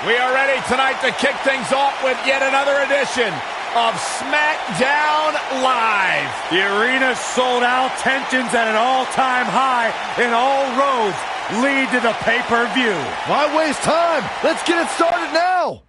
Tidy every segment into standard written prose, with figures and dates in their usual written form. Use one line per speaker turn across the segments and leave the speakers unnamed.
We are ready tonight to kick things off with yet another edition of SmackDown Live.
The arena's sold out, tensions at an all-time high, and all roads lead to the pay-per-view.
Why waste time? Let's get it started now.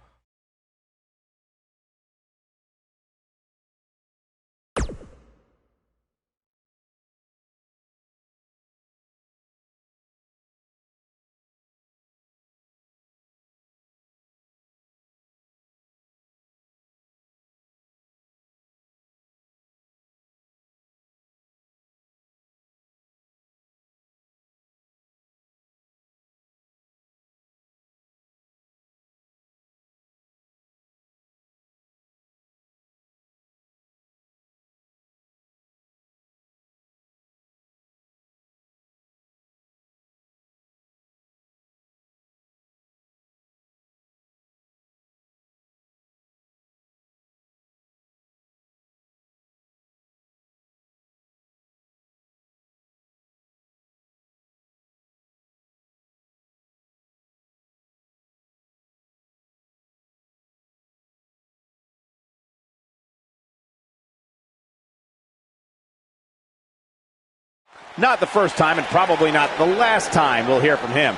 Not the first time and probably not the last time we'll hear from him.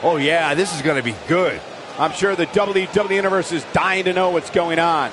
Oh yeah, this is going to be good.
I'm sure the WWE Universe is dying to know what's going on.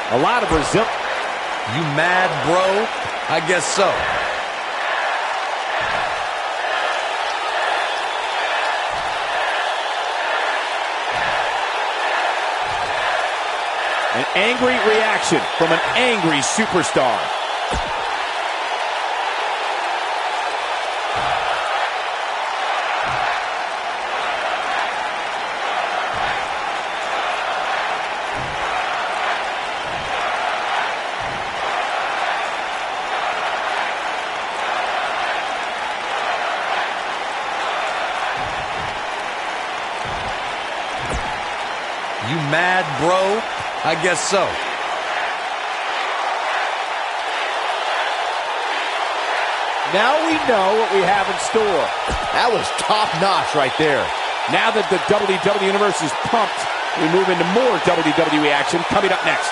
A lot of Brazil.
You mad, bro? I guess so.
An angry reaction from an angry superstar.
You mad, bro? I guess so.
Now we know what we have in store.
That was top-notch right there.
Now that the WWE Universe is pumped, we move into more WWE action coming up next.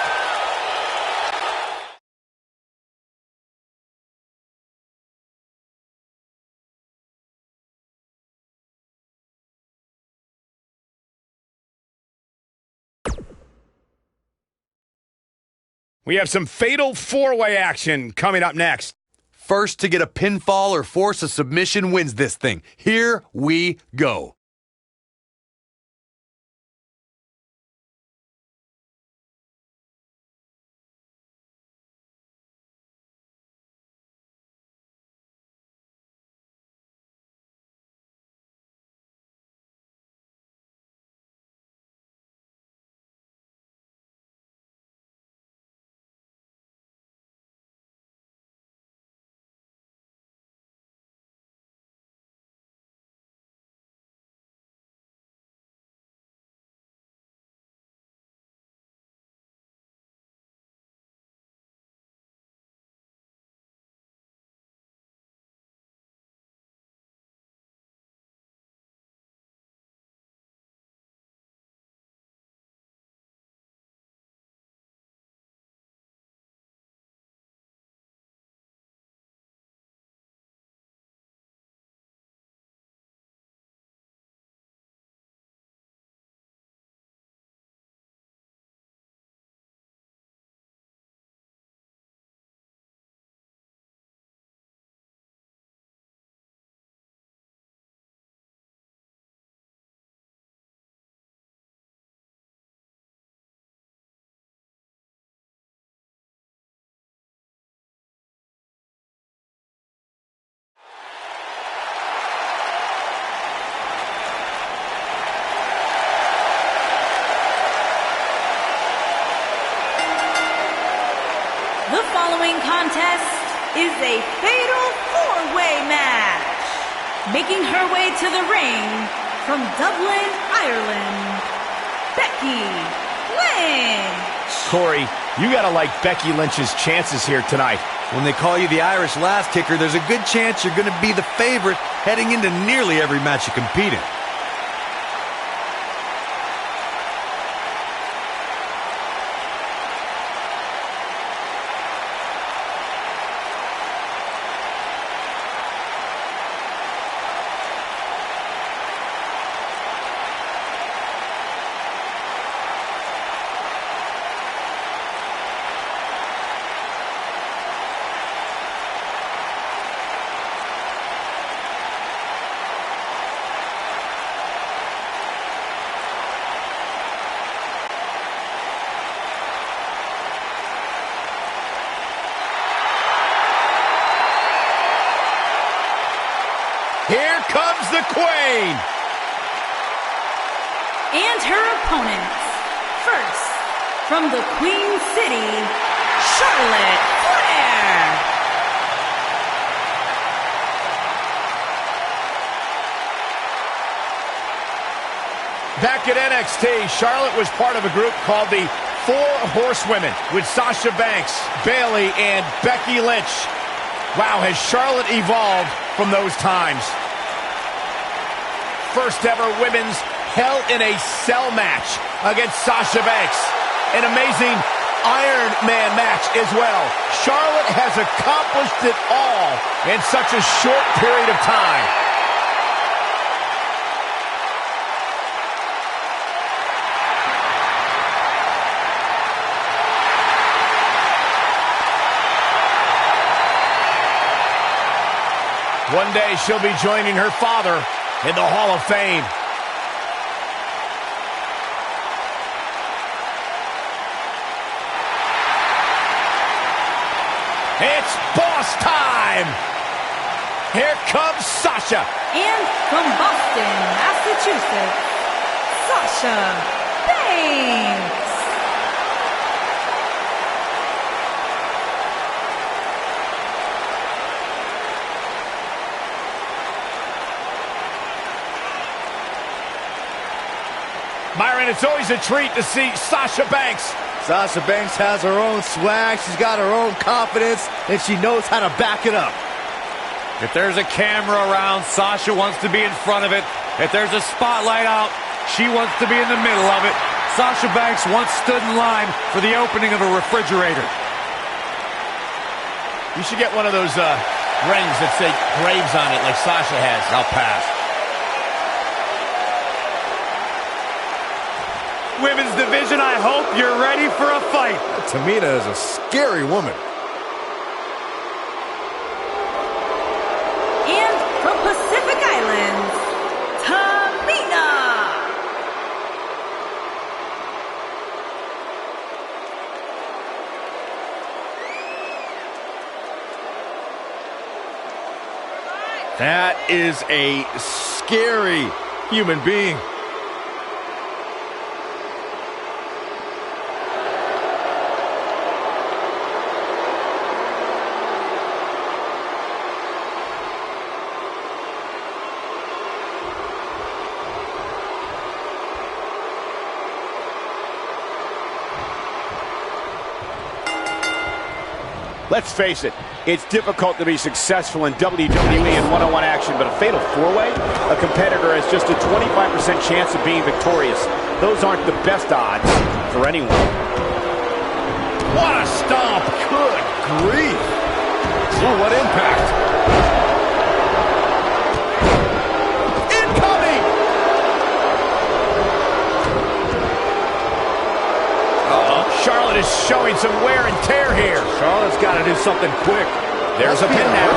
We have some fatal four-way action coming up next.
First to get a pinfall or force a submission wins this thing. Here we go.
contest is a fatal four-way match. Making her way to the ring from Dublin, Ireland, Becky Lynch.
Corey, you gotta like Becky Lynch's chances here tonight.
When they call you the Irish lass kicker, there's a good chance you're going to be the favorite heading into nearly every match you compete in.
Here comes the Queen.
And her opponents. First, from the Queen City, Charlotte Flair.
Back at NXT, Charlotte was part of a group called the Four Horsewomen with Sasha Banks, Bayley, and Becky Lynch. Wow, has Charlotte evolved from those times. First ever women's Hell in a Cell match against Sasha Banks. An amazing Iron Man match as well. Charlotte has accomplished it all in such a short period of time. One day she'll be joining her father in the Hall of Fame. It's boss time! Here comes Sasha.
And from Boston, Massachusetts, Sasha Banks.
Byron, it's always a treat to see Sasha Banks.
Sasha Banks has her own swag, she's got her own confidence, and she knows how to back it up.
If there's a camera around, Sasha wants to be in front of it. If there's a spotlight out, she wants to be in the middle of it. Sasha Banks once stood in line for the opening of a refrigerator.
You should get one of those rings that say Graves on it like Sasha has. I'll pass.
Women's division, I hope you're ready for a fight.
Tamina is a scary woman.
And from Pacific Islands, Tamina.
That is a scary human being.
Let's face it, it's difficult to be successful in WWE in one-on-one action, but a fatal four-way? A competitor has just a 25% chance of being victorious. Those aren't the best odds for anyone. What a stomp!
Good grief. Oh, what impact.
Incoming! Charlotte is showing some wear and tear here.
Charlotte's got to do something quick.
There's a pin now.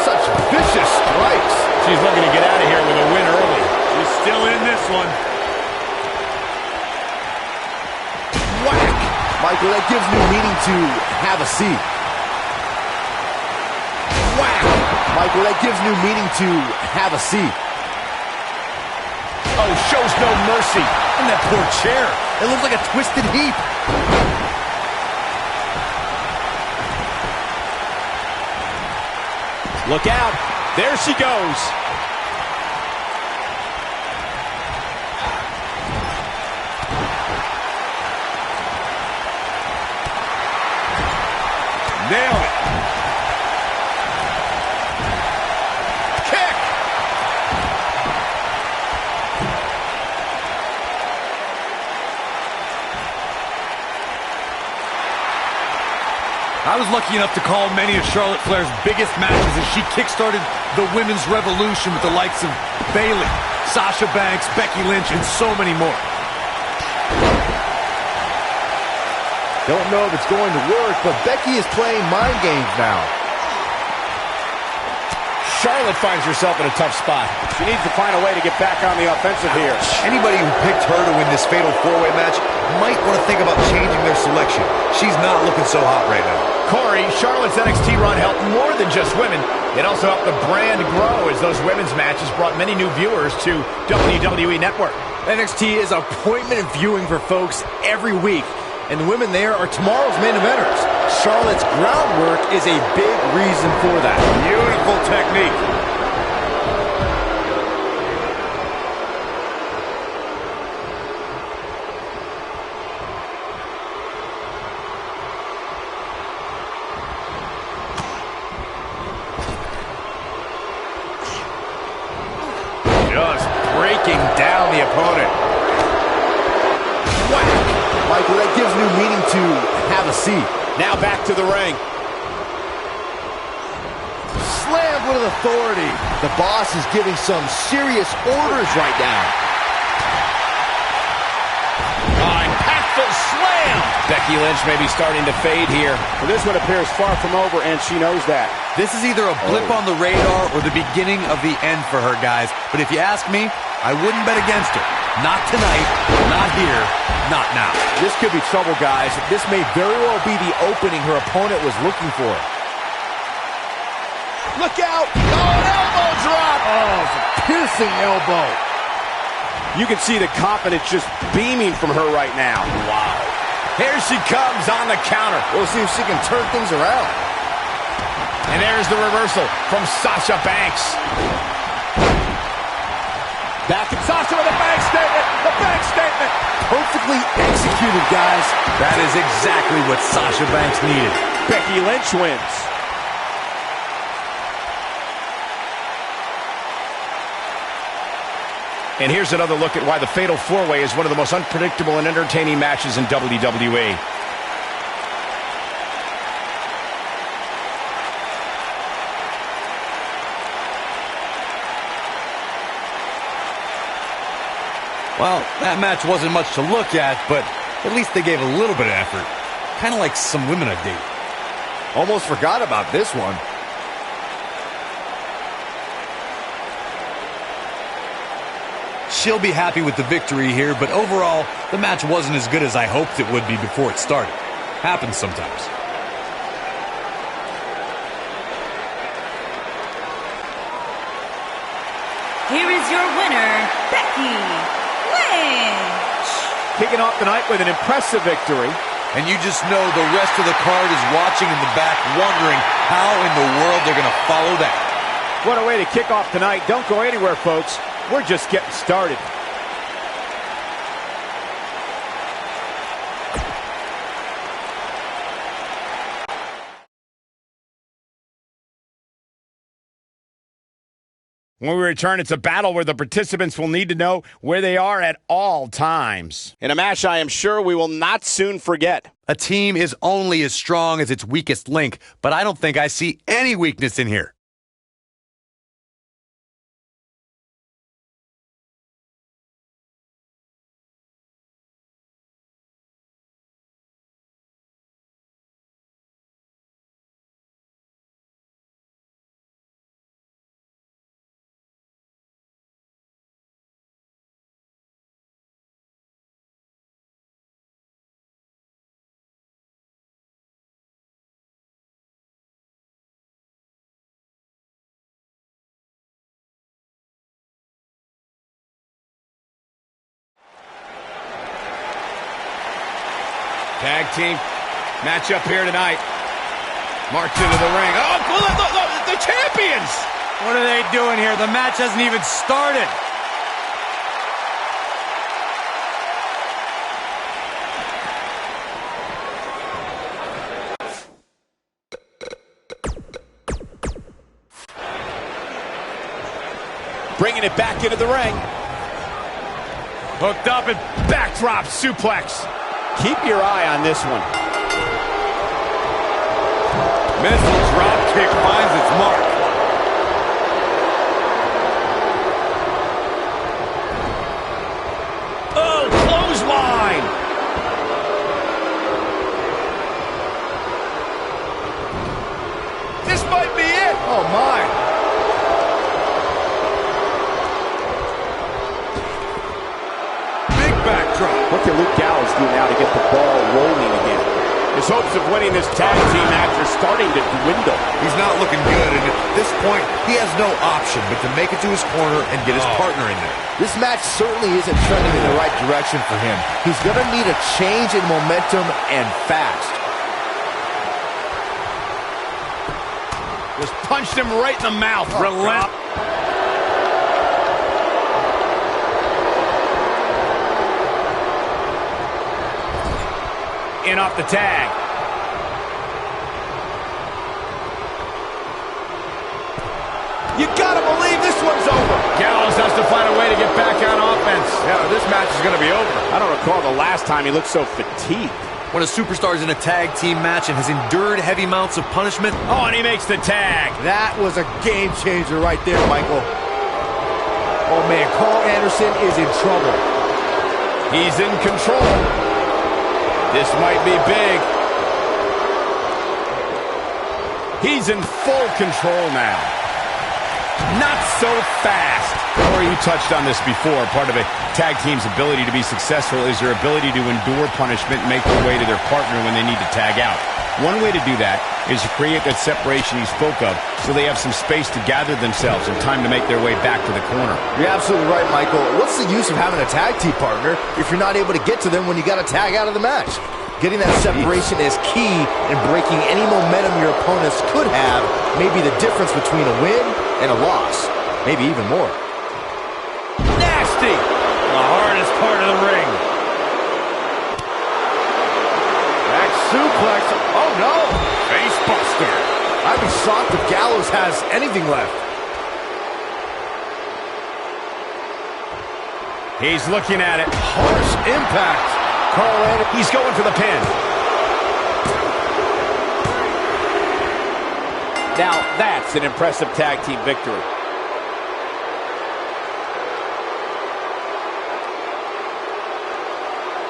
Such vicious strikes.
She's looking to get out of here with a win early.
She's still in this one.
Whack!
Michael, that gives new meaning to have a seat.
Whack!
Michael, that gives new meaning to have a seat.
Oh, shows no mercy.
And that poor chair. It looks like a twisted heap.
Look out. There she goes. Nailed it. Kick.
I was lucky enough to call many of Charlotte Flair's biggest matches as she kickstarted the women's revolution with the likes of Bayley, Sasha Banks, Becky Lynch, and so many more.
Don't know if it's going to work, but Becky is playing mind games now.
Charlotte finds herself in a tough spot. She needs to find a way to get back on the offensive here.
Anybody who picked her to win this fatal four-way match might want to think about changing their selection. She's not looking so hot right now.
Corey, Charlotte's NXT run helped more than just women. It also helped the brand grow as those women's matches brought many new viewers to WWE Network.
NXT is appointment viewing for folks every week, and the women there are tomorrow's main eventers. Charlotte's groundwork is a big reason for that.
Beautiful technique.
Just breaking down the opponent.
Wow. Michael, that gives new meaning to have a seat.
Now back to the ring.
Slammed with authority. The boss is giving some serious orders right now.
Impactful slam. Becky Lynch may be starting to fade here. Well, this one appears far from over, and she knows that.
This is either a blip on the radar or the beginning of the end for her, guys. But if you ask me, I wouldn't bet against her. Not tonight, not here, not now.
This could be trouble, guys. This may very well be the opening her opponent was looking for. Look out! Oh, an elbow drop! Oh, it's a piercing elbow.
You can see the confidence just beaming from her right now. Wow. Here she comes on the counter.
We'll see if she can turn things around.
And there's the reversal from Sasha Banks. Back at Sasha with a bank statement. The bank statement.
Perfectly executed, guys.
That is exactly what Sasha Banks needed.
Becky Lynch wins. And here's another look at why the Fatal 4-Way is one of the most unpredictable and entertaining matches in WWE.
Well, that match wasn't much to look at, but at least they gave a little bit of effort. Kind of like some women I date.
Almost forgot about this one.
She'll be happy with the victory here, but overall, the match wasn't as good as I hoped it would be before it started. Happens sometimes.
Here is your winner, Becky Lynch.
Kicking off the night with an impressive victory.
And you just know the rest of the card is watching in the back, wondering how in the world they're going to follow that.
What a way to kick off tonight. Don't go anywhere, folks. We're just getting started. When we return, it's a battle where the participants will need to know where they are at all times. In a match I am sure we will not soon forget.
A team is only as strong as its weakest link, but I don't think I see any weakness in here.
Tag team matchup here tonight.
March into the ring. Oh, look, the champions!
What are they doing here? The match hasn't even started.
Bringing it back into the ring.
Hooked up and backdrop suplex.
Keep your eye on this one.
Missile drop kick finds its mark. Oh, clothesline! This might be it.
Oh, my.
Backdrop.
What can Luke Gallows do now to get the ball rolling again? His hopes of winning this tag team match are starting to dwindle.
He's not looking good, and at this point, he has no option but to make it to his corner and get his partner in there.
This match certainly isn't trending in the right direction for him. He's going to need a change in momentum and fast.
Just punched him right in the mouth. Relent. In off the tag.
You gotta believe this one's over.
Gallows has to find a way to get back on offense. Yeah, this match is going to be over.
I don't recall the last time he looked so fatigued.
When a superstar is in a tag team match and has endured heavy amounts of punishment.
Oh, and he makes the tag.
That was a game changer right there, Michael. Oh, man, Carl Anderson is in trouble.
He's in control. This might be big. He's in full control now. Not so fast. Corey, you touched on this before. Part of a tag team's ability to be successful is their ability to endure punishment and make their way to their partner when they need to tag out. One way to do that is to create that separation he spoke of so they have some space to gather themselves and time to make their way back to the corner.
You're absolutely right, Michael. What's the use of having a tag team partner if you're not able to get to them when you got to tag out of the match? Getting that separation is key in breaking any momentum your opponents could have, may be the difference between a win and a loss. Maybe even more.
Nasty! The hardest part of the ring. Back suplex. Oh, no! Face buster.
I'd be shocked if Gallows has anything left.
He's looking at it. Harsh impact. Carl Anderson, he's going for the pin.
Now that's an impressive tag team victory.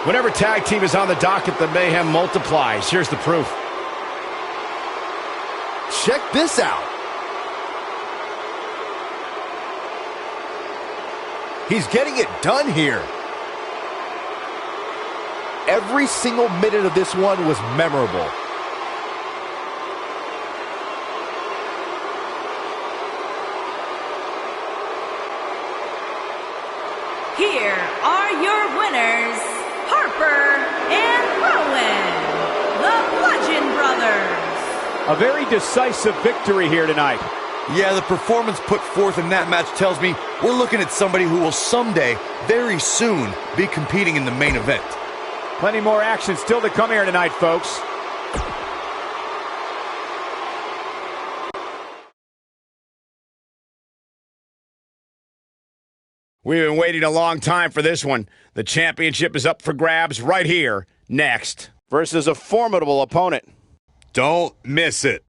Whenever tag team is on the docket, the mayhem multiplies. Here's the proof.
Check this out. He's getting it done here. Every single minute of this one was memorable.
Here are your winners, Harper and Rowan, the Bludgeon Brothers.
A very decisive victory here tonight.
Yeah, the performance put forth in that match tells me we're looking at somebody who will someday, very soon, be competing in the main event.
Plenty more action still to come here tonight, folks.
We've been waiting a long time for this one. The championship is up for grabs right here, next.
Versus a formidable opponent.
Don't miss it.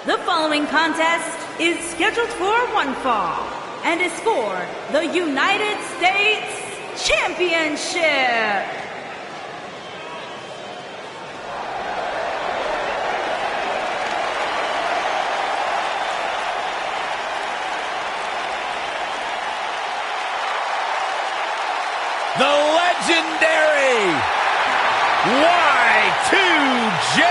The following contest is scheduled for one fall and is for the United States Championship.
The legendary Y2J.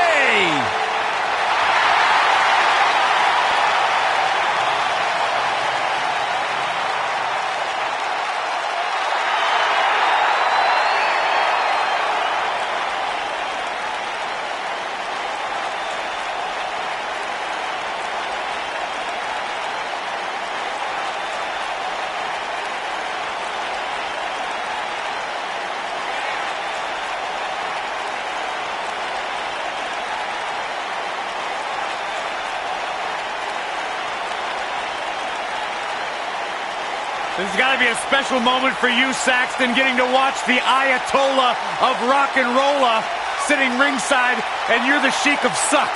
This has got to be a special moment for you, Saxton, getting to watch the Ayatollah of rock and rolla sitting ringside, and you're the Sheik of Suck.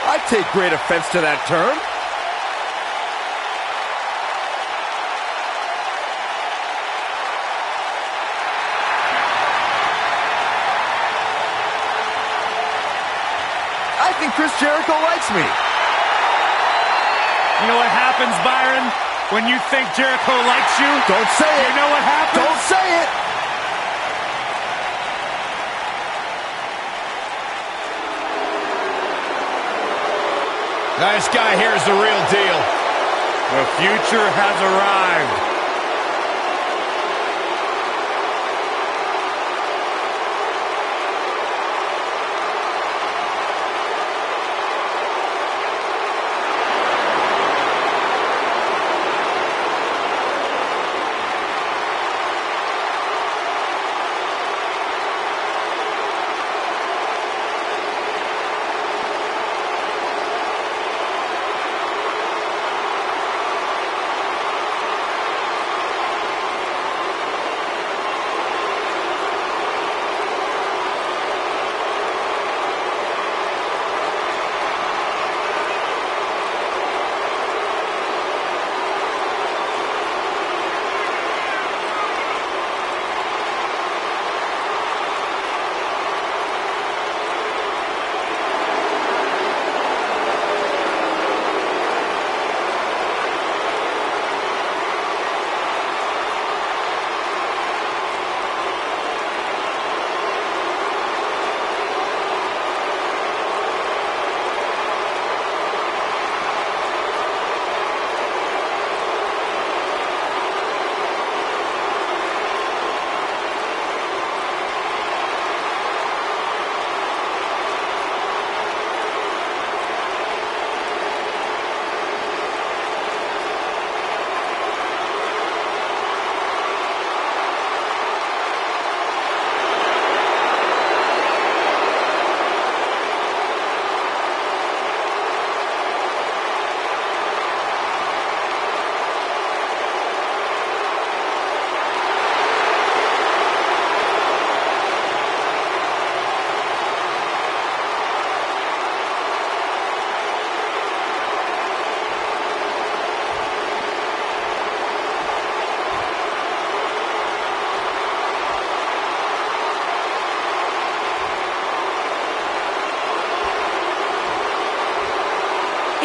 I take great offense to that term. I think Chris Jericho likes me.
You know what happens, Byron, when you think Jericho likes you?
Don't say it.
You know what happens?
Don't say it.
Nice guy here is the real deal.
The future has arrived.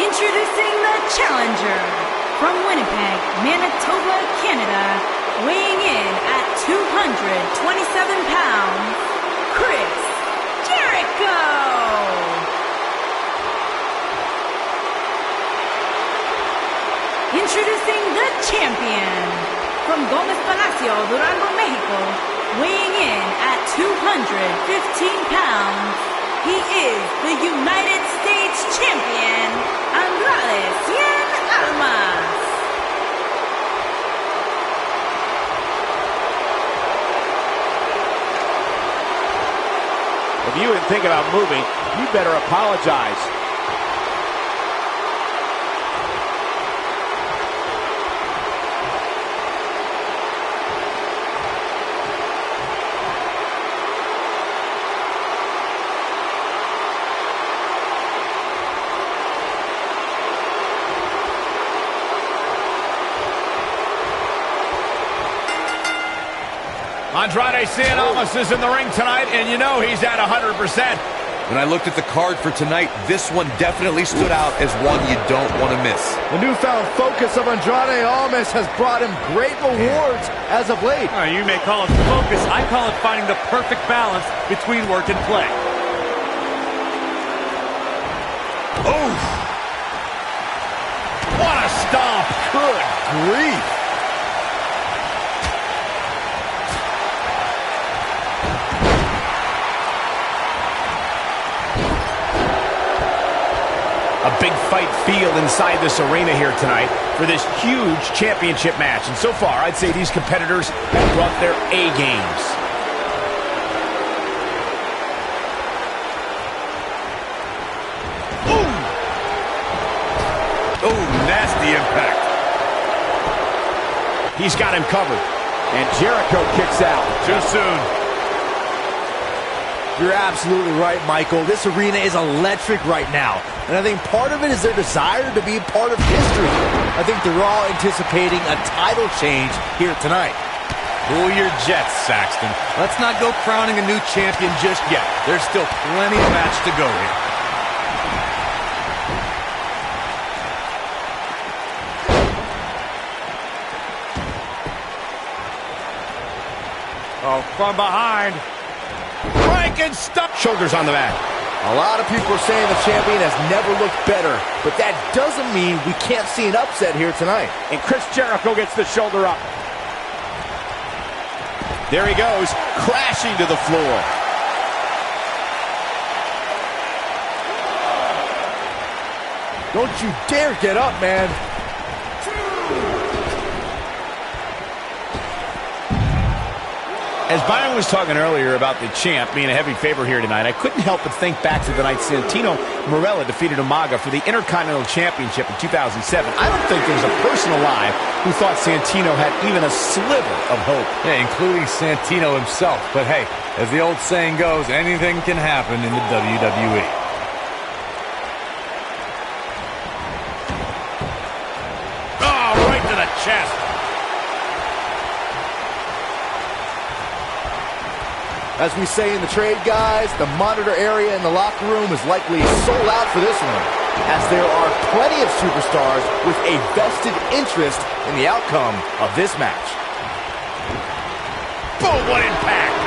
Introducing the challenger from Winnipeg, Manitoba, Canada, weighing in at 227 pounds, Chris Jericho. Introducing the champion from Gomez Palacio, Durango, Mexico, weighing in at 215 pounds, he is the United States champion, Andrade Cien Almas.
If you didn't think about moving, you better apologize. Andrade Cien Almas is in the ring tonight, and you know he's at 100%.
When I looked at the card for tonight, this one definitely stood out as one you don't want to miss.
The newfound focus of Andrade Almas has brought him great rewards as of late.
You may call it focus. I call it finding the perfect balance between work and play.
Oh! What a stomp!
Good grief.
A big fight feel inside this arena here tonight for this huge championship match. And so far, I'd say these competitors have brought their A games. Ooh!
Oh, nasty impact.
He's got him covered. And Jericho kicks out.
Too soon.
You're absolutely right, Michael. This arena is electric right now. And I think part of it is their desire to be a part of history. I think they're all anticipating a title change here tonight.
Cool your jets, Saxton. Let's not go crowning a new champion just yet. There's still plenty of match to go here.
Oh, from behind.
Frankenstein. Shoulders on the mat.
A lot of people are saying the champion has never looked better, but that doesn't mean we can't see an upset here tonight.
And Chris Jericho gets the shoulder up. There he goes, crashing to the floor.
Don't you dare get up, man.
As Byron was talking earlier about the champ being a heavy favorite here tonight, I couldn't help but think back to the night Santino Marella defeated Umaga for the Intercontinental Championship in 2007. I don't think there was a person alive who thought Santino had even a sliver of hope.
Yeah, including Santino himself. But hey, as the old saying goes, anything can happen in the WWE.
Oh, right to the chest.
As we say in the trade, guys, the monitor area in the locker room is likely sold out for this one, as there are plenty of superstars with a vested interest in the outcome of this match.
Boom, what impact!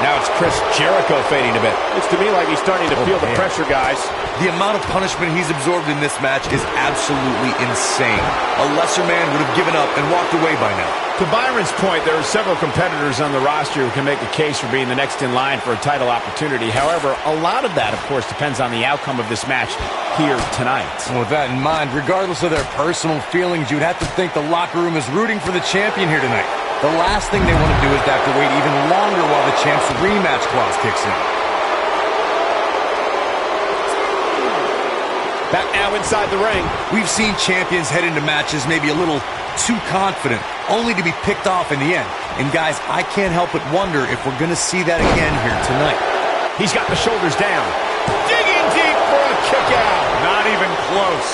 Now it's Chris Jericho fading a bit. Looks to me like he's starting to feel the pressure, guys.
The amount of punishment he's absorbed in this match is absolutely insane. A lesser man would have given up and walked away by now.
To Byron's point, there are several competitors on the roster who can make a case for being the next in line for a title opportunity. However, a lot of that, of course, depends on the outcome of this match here tonight.
And with that in mind, regardless of their personal feelings, you'd have to think the locker room is rooting for the champion here tonight. The last thing they want to do is to have to wait even longer while the champ's rematch clause kicks in.
Back now inside the ring.
We've seen champions head into matches maybe a little too confident, only to be picked off in the end. And guys, I can't help but wonder if we're going to see that again here tonight.
He's got the shoulders down. Digging deep for a kick out.
Not even close.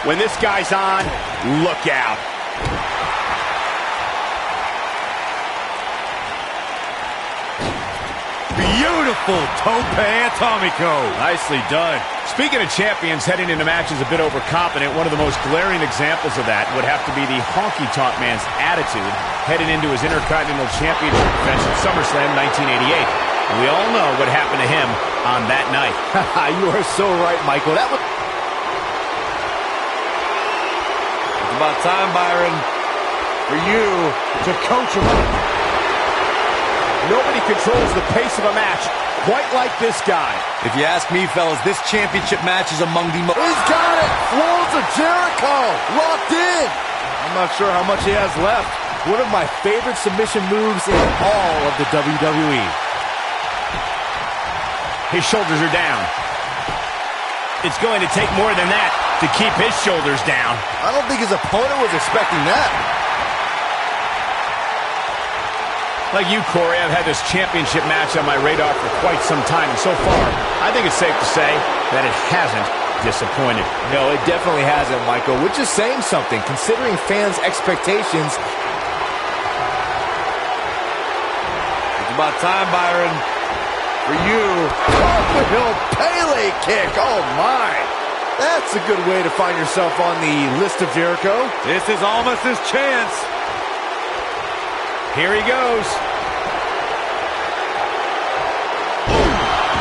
When this guy's on, look out.
Beautiful tope atomico.
Nicely done. Speaking of champions heading into matches a bit overconfident, one of the most glaring examples of that would have to be the honky-tonk man's attitude heading into his Intercontinental Championship defense at SummerSlam 1988. And we all know what happened to him on that night.
You are so right, Michael. That was...
It's about time, Byron, for you to coach him up.
Nobody controls the pace of a match quite like this guy.
If you ask me, fellas, this championship match is among the most...
He's got it! Flows of Jericho! Locked in! I'm not sure how much he has left. One of my favorite submission moves in all of the WWE.
His shoulders are down. It's going to take more than that to keep his shoulders down.
I don't think his opponent was expecting that.
Like you, Corey, I've had this championship match on my radar for quite some time, and so far, I think it's safe to say that it hasn't disappointed.
No, it definitely hasn't, Michael, which is saying something, considering fans' expectations.
It's about time, Byron, for you.
Cartwheel Pele kick, oh my. That's a good way to find yourself on the list of Jericho.
This is almost his chance.
Here he goes.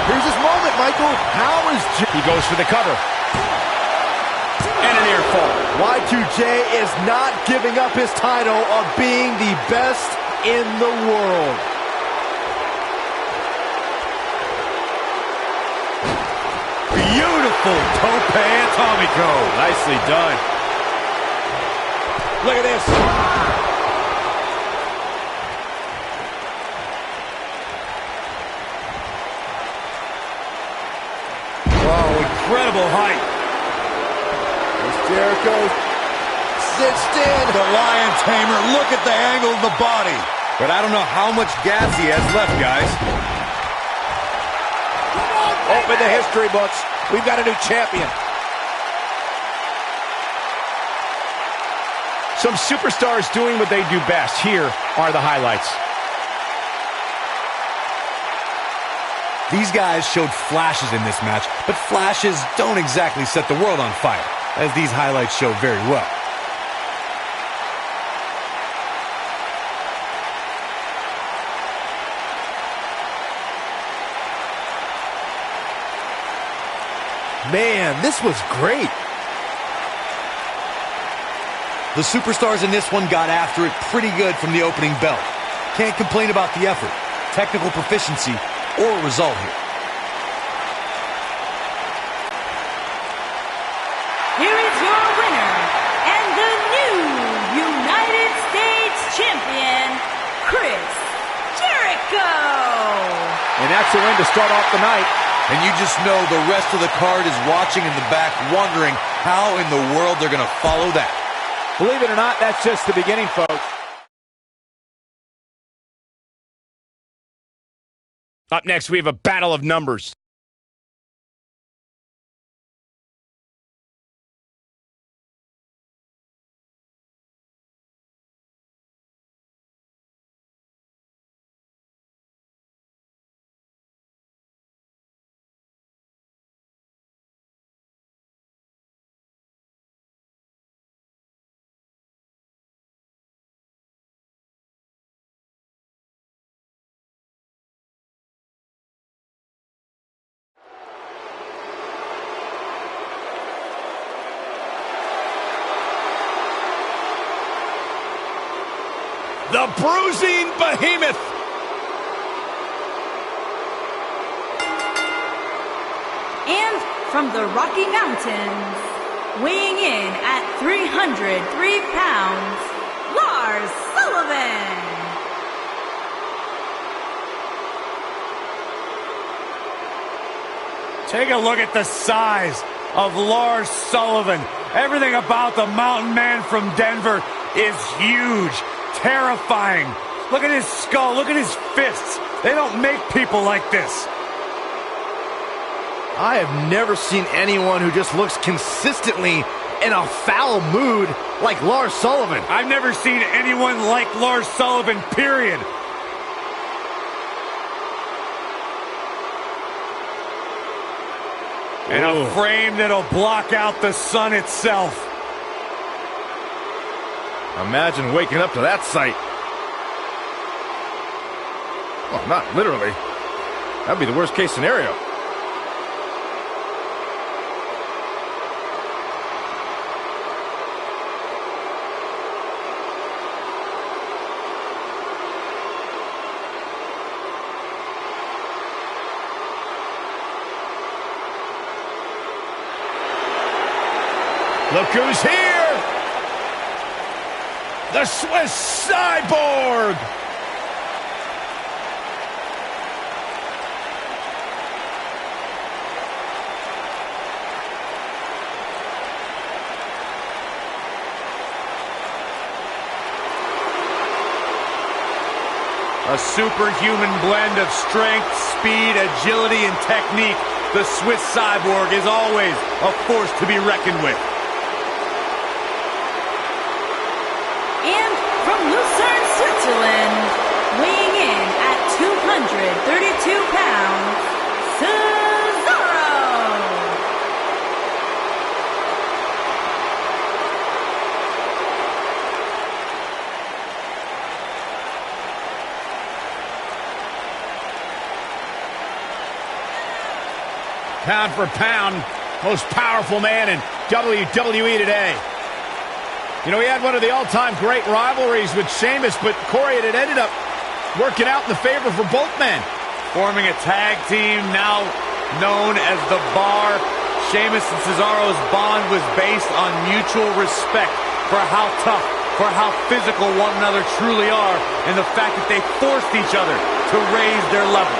Here's his moment, Michael. How is
He goes for the cover. And an ear fall.
Y2J is not giving up his title of being the best in the world.
Beautiful tope atomico.
Nicely done. Look at this.
Incredible height.
There's Jericho. Cinched in.
The Lion Tamer, look at the angle of the body. But I don't know how much gas he has left, guys.
Open the history books. We've got a new champion. Some superstars doing what they do best. Here are the highlights.
These guys showed flashes in this match, but flashes don't exactly set the world on fire, as these highlights show very well.
Man, this was great.
The superstars in this one got after it pretty good from the opening bell. Can't complain about the effort, technical proficiency, or result here.
Here is your winner and the new United States Champion, Chris Jericho.
And that's the win to start off the night.
And you just know the rest of the card is watching in the back, wondering how in the world they're going to follow that.
Believe it or not, that's just the beginning, folks. Up next, we have a battle of numbers. The bruising behemoth.
And from the Rocky Mountains, weighing in at 303 pounds, Lars Sullivan.
Take a look at the size of Lars Sullivan. Everything about the mountain man from Denver is huge, terrifying. Look at his skull, look at his fists. They don't make people like this.
I have never seen anyone who just looks consistently in a foul mood like Lars Sullivan.
I've never seen anyone like Lars Sullivan, period. And a frame that'll block out the sun itself.
Imagine waking up to that sight. Well, not literally. That'd be the worst case scenario.
Look who's here! The Swiss Cyborg!
A superhuman blend of strength, speed, agility, and technique. the Swiss Cyborg is always a force to be reckoned with.
And from Lucerne, Switzerland, weighing in at 232 pounds, Cesaro.
Pound for pound, most powerful man in WWE today. You know, he had one of the all-time great rivalries with Sheamus, but Corey, it had ended up working out in the favor for both men.
Forming a tag team now known as The Bar. Sheamus and Cesaro's bond was based on mutual respect for how tough, for how physical one another truly are, and the fact that they forced each other to raise their levels.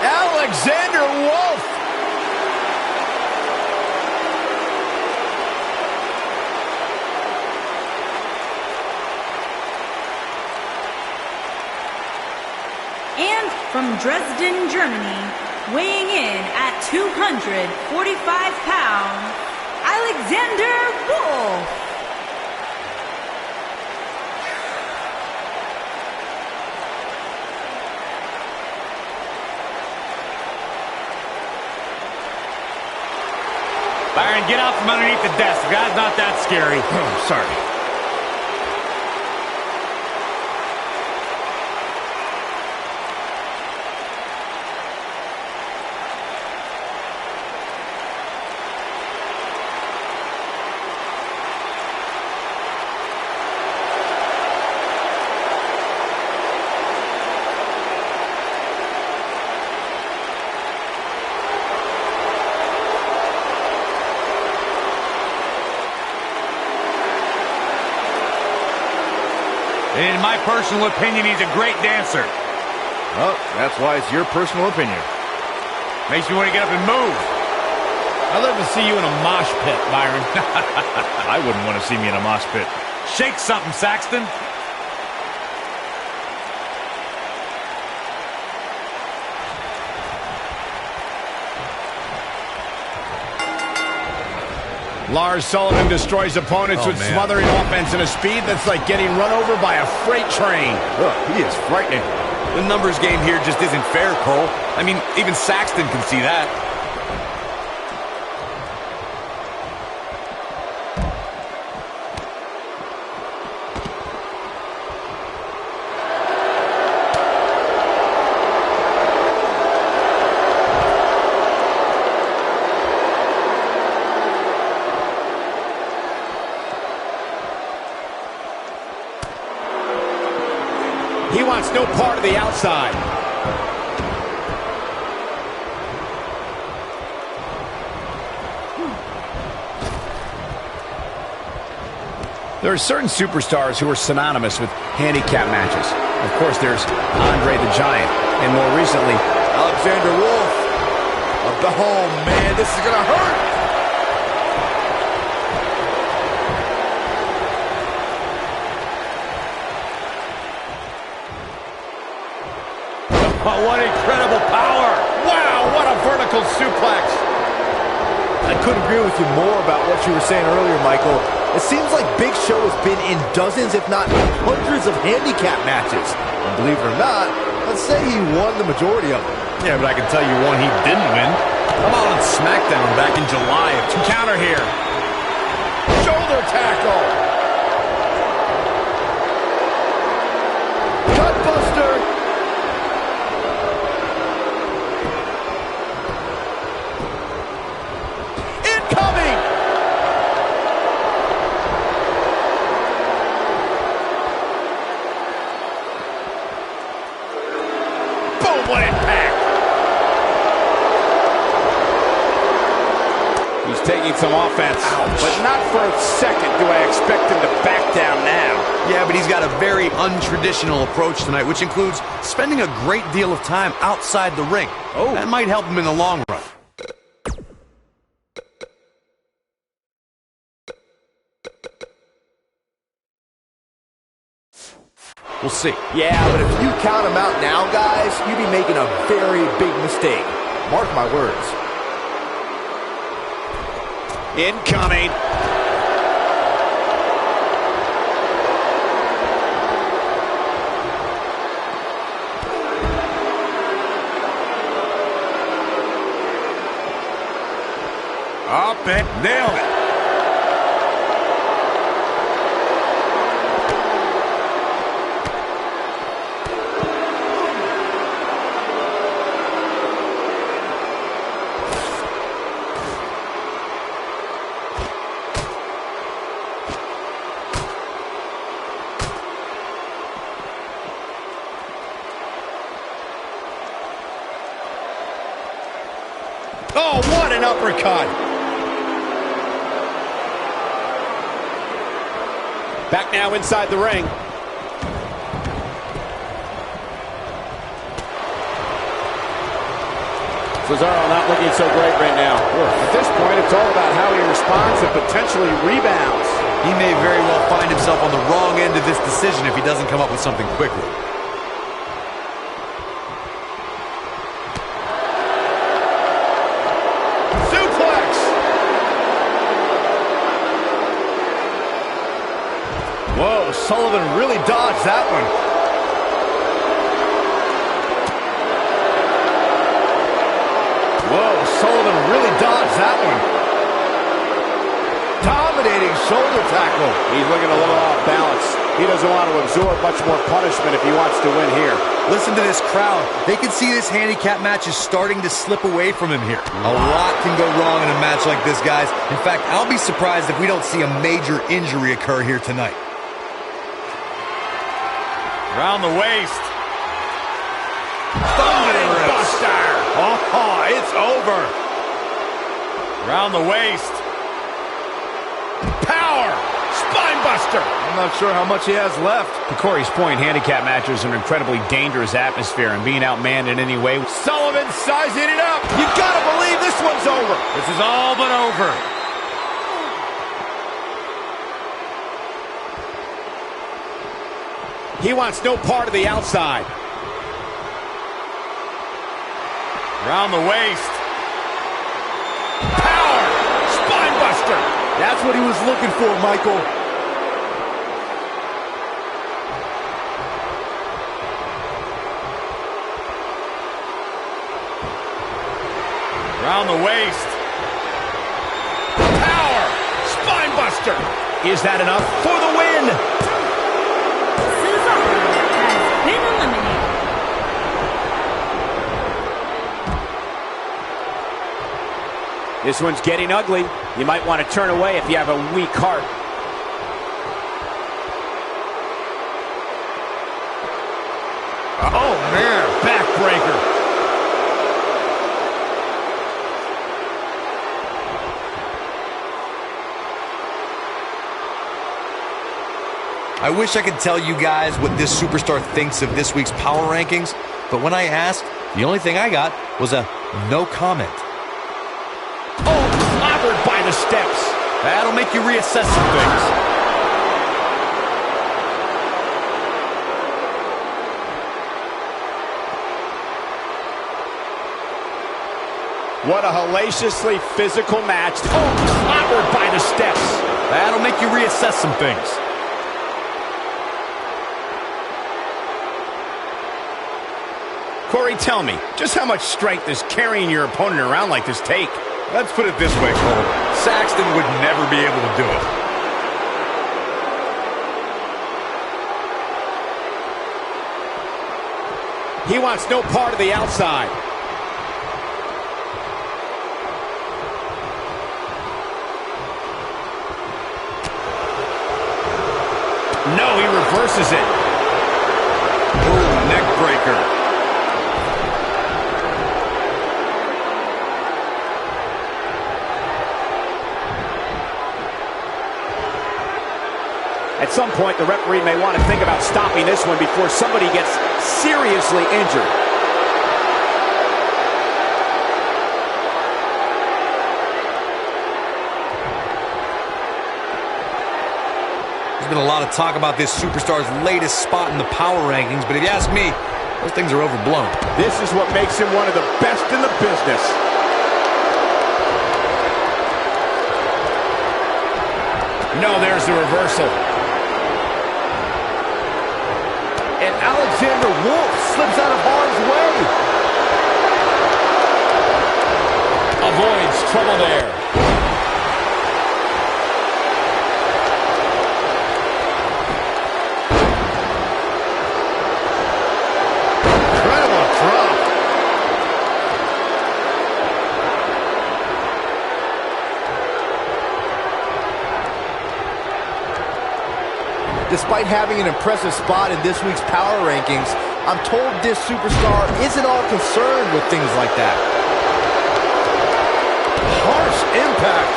Alexander Wolf.
And from Dresden, Germany, weighing in at 245 pounds, Alexander Wolf.
Byron, get out from underneath the desk. The guy's not that scary.
Oh, sorry.
In my personal opinion, he's a great dancer.
Well, that's why it's your personal opinion.
Makes me want to get up and move.
I'd love to see you in a mosh pit, Byron. I wouldn't want to see me in a mosh pit.
Shake something, Saxton.
Lars Sullivan destroys opponents with smothering offense and a speed that's like getting run over by a freight train.
Ugh, he is frightening. The numbers game here just isn't fair, Cole. I mean, even Saxton can see that.
He wants no part of the outside. There are certain superstars who are synonymous with handicap matches. Of course, there's Andre the Giant, and more recently,
Alexander Wolf. Oh, man, this is going to hurt.
Oh, what incredible power! Wow, what a vertical suplex!
I couldn't agree with you more about what you were saying earlier, Michael. It seems like Big Show has been in dozens, if not hundreds of handicap matches. And believe it or not, let's say he won the majority of them.
Yeah, but I can tell you one he didn't win. Come on SmackDown back in July.
Counter here. Shoulder tackle. Gutbuster. taking some offense. Ouch. But not for a second do I expect him to back down now.
Yeah, but he's got a very untraditional approach tonight, which includes spending a great deal of time outside the ring. Oh. That might help him in the long run. We'll see.
Yeah, but if you count him out now, guys, you'd be making a very big mistake. Mark my words.
Incoming.
Up and nailed it.
Oh, what an uppercut. Back now inside the ring. Cesaro not looking so great right now. At this point, it's all about how he responds and potentially rebounds.
He may very well find himself on the wrong end of this decision if he doesn't come up with something quickly.
Whoa, Sullivan really dodged that one. Whoa, Sullivan really dodged that one. Dominating shoulder tackle.
He's looking a little off balance. He doesn't want to absorb much more punishment if he wants to win here.
Listen to this crowd. They can see this handicap match is starting to slip away from him here. A lot can go wrong in a match like this, guys. In fact, I'll be surprised if we don't see a major injury occur here tonight.
Around the waist.
Buster!
Oh, it's over. Around the waist.
Power! Spine buster!
I'm not sure how much he has left.
To Corey's point, handicap matches are an incredibly dangerous atmosphere, and being outmanned in any way. Sullivan sizing it up. You gotta believe this one's over.
This is all but over.
He wants no part of the outside.
Around the waist.
Power! Spine buster!
That's what he was looking for, Michael.
Around the waist.
Power! Spine buster! Is that enough for the win? This one's getting ugly. You might want to turn away if you have a weak heart. Oh, man. Backbreaker.
I wish I could tell you guys what this superstar thinks of this week's power rankings, but when I asked, the only thing I got was a no comment.
Oh, clobbered by the steps.
That'll make you reassess some things.
What a hellaciously physical match. Oh, clobbered by the steps.
That'll make you reassess some things.
Corey, tell me, just how much strength does carrying your opponent around like this take?
Let's put it this way, Cole. Saxton would never be able to do it.
He wants no part of the outside. No, he reverses it.
Ooh, neck breaker.
At some point, the referee may want to think about stopping this one before somebody gets seriously injured.
There's been a lot of talk about this superstar's latest spot in the power rankings, but if you ask me, those things are overblown.
This is what makes him one of the best in the business.
No, there's the reversal.
And Alexander Wolf slips out of harm's way.
Avoids trouble there.
Incredible drop. Despite having an impressive spot in this week's power rankings, I'm told this superstar isn't all concerned with things like that. Harsh impact.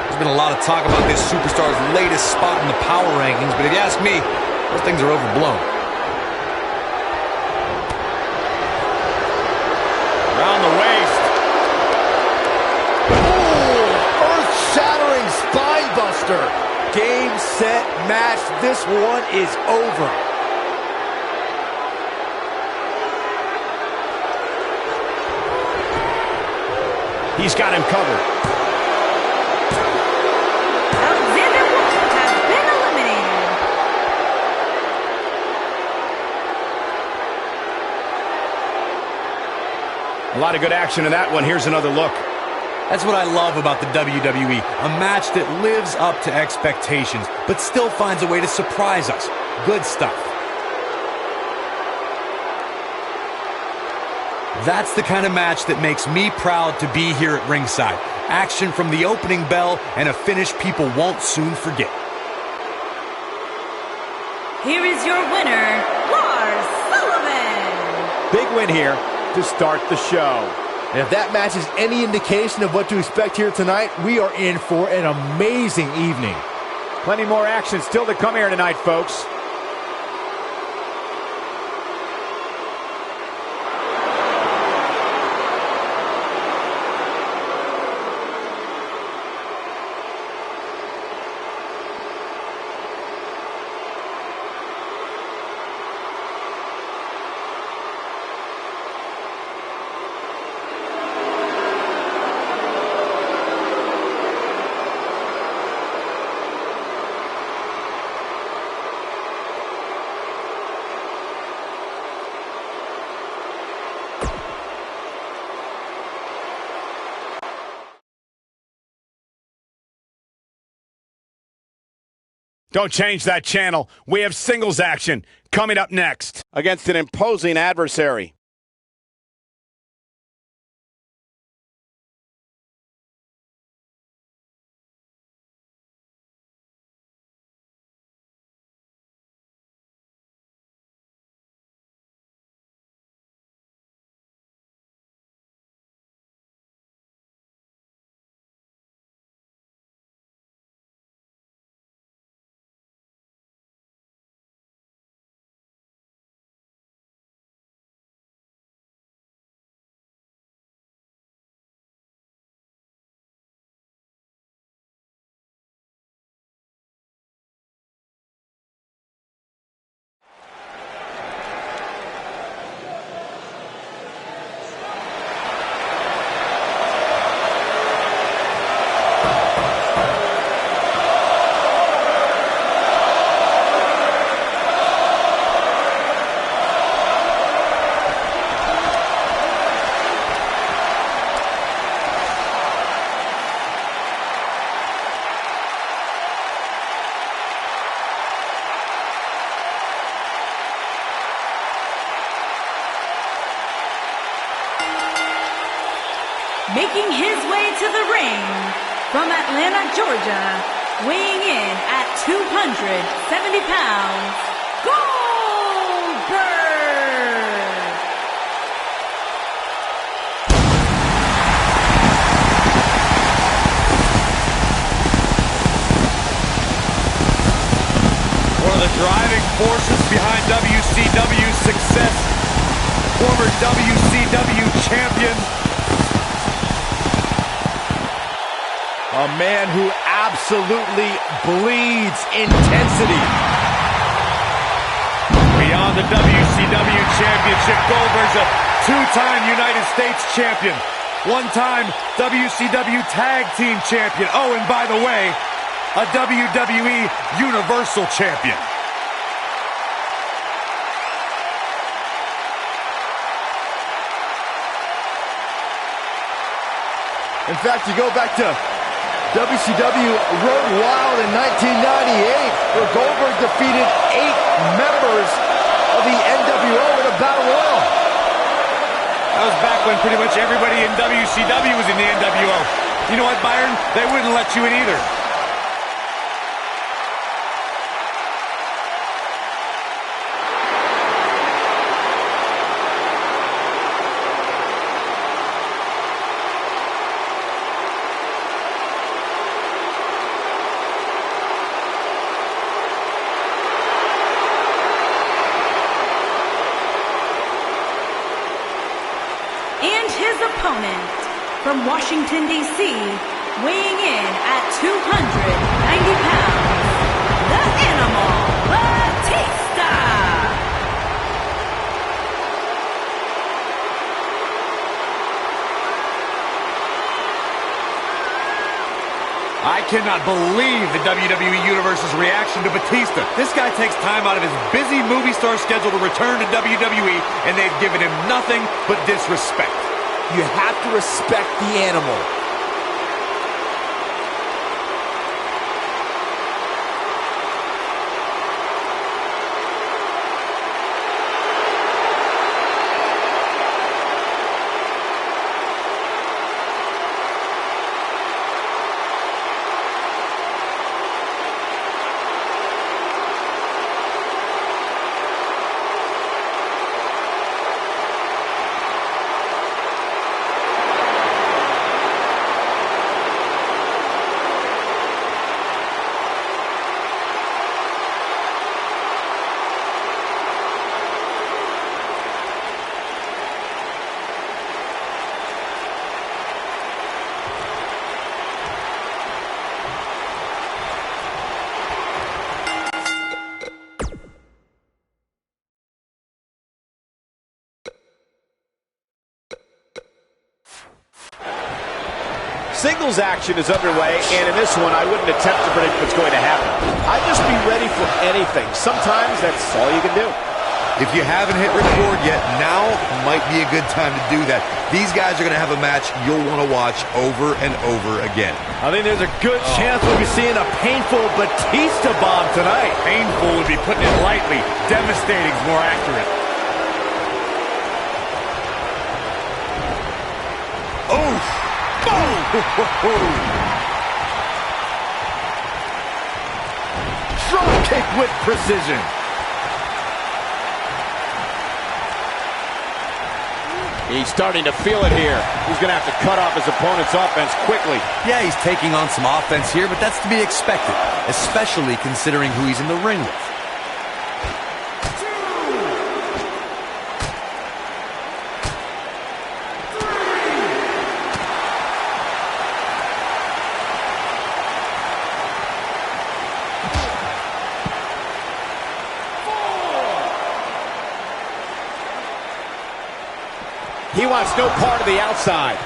There's been a lot of talk about this superstar's latest spot in the power rankings, but if you ask me, those things are overblown.
Around the waist.
Ooh, earth-shattering spine buster. Game, set, match. This one is over.
He's got him covered.
Alexander Wolf has been eliminated.
A lot of good action in that one. Here's another look.
That's what I love about the WWE. A match that lives up to expectations, but still finds a way to surprise us. Good stuff. That's the kind of match that makes me proud to be here at ringside. Action from the opening bell and a finish people won't soon forget.
Here is your winner, Lars Sullivan.
Big win here to start the show.
And if that match is any indication of what to expect here tonight, we are in for an amazing evening.
Plenty more action still to come here tonight, folks. Don't change that channel. We have singles action coming up next against an imposing adversary.
Making his way to the ring from Atlanta, Georgia, weighing in at 270 pounds, Goldberg!
the driving forces behind WCW's success. Former WCW champion.
A man who absolutely bleeds intensity.
Beyond the WCW championship, Goldberg's a two-time United States champion. One-time WCW Tag Team champion. Oh, and by the way, a WWE Universal champion.
In fact, you go back to WCW Road Wild in 1998, where Goldberg defeated 8 members of the NWO in a battle royal.
That was back when pretty much everybody in WCW was in the NWO. You know what, Byron? They wouldn't let you in either.
And his opponent, from Washington, D.C., weighing in at 290 pounds, the Animal, Batista!
I cannot believe the WWE Universe's reaction to Batista. This guy takes time out of his busy movie star schedule to return to WWE, and they've given him nothing but disrespect.
You have to respect the Animal.
Singles action is underway, and in this one, I wouldn't attempt to predict what's going to happen. I'd just be ready for anything. Sometimes that's all you can do.
If you haven't hit record yet, now might be a good time to do that. These guys are going to have a match you'll want to watch over and over again.
I think there's a good chance we'll be seeing a painful Batista bomb tonight.
Painful would be putting it lightly. Devastating is more accurate.
Oh!
Drop kick with precision.
He's starting to feel it here. He's going to have to cut off his opponent's offense quickly.
Yeah, he's taking on some offense here, but that's to be expected, especially considering who he's in the ring with.
He wants no part of the outside.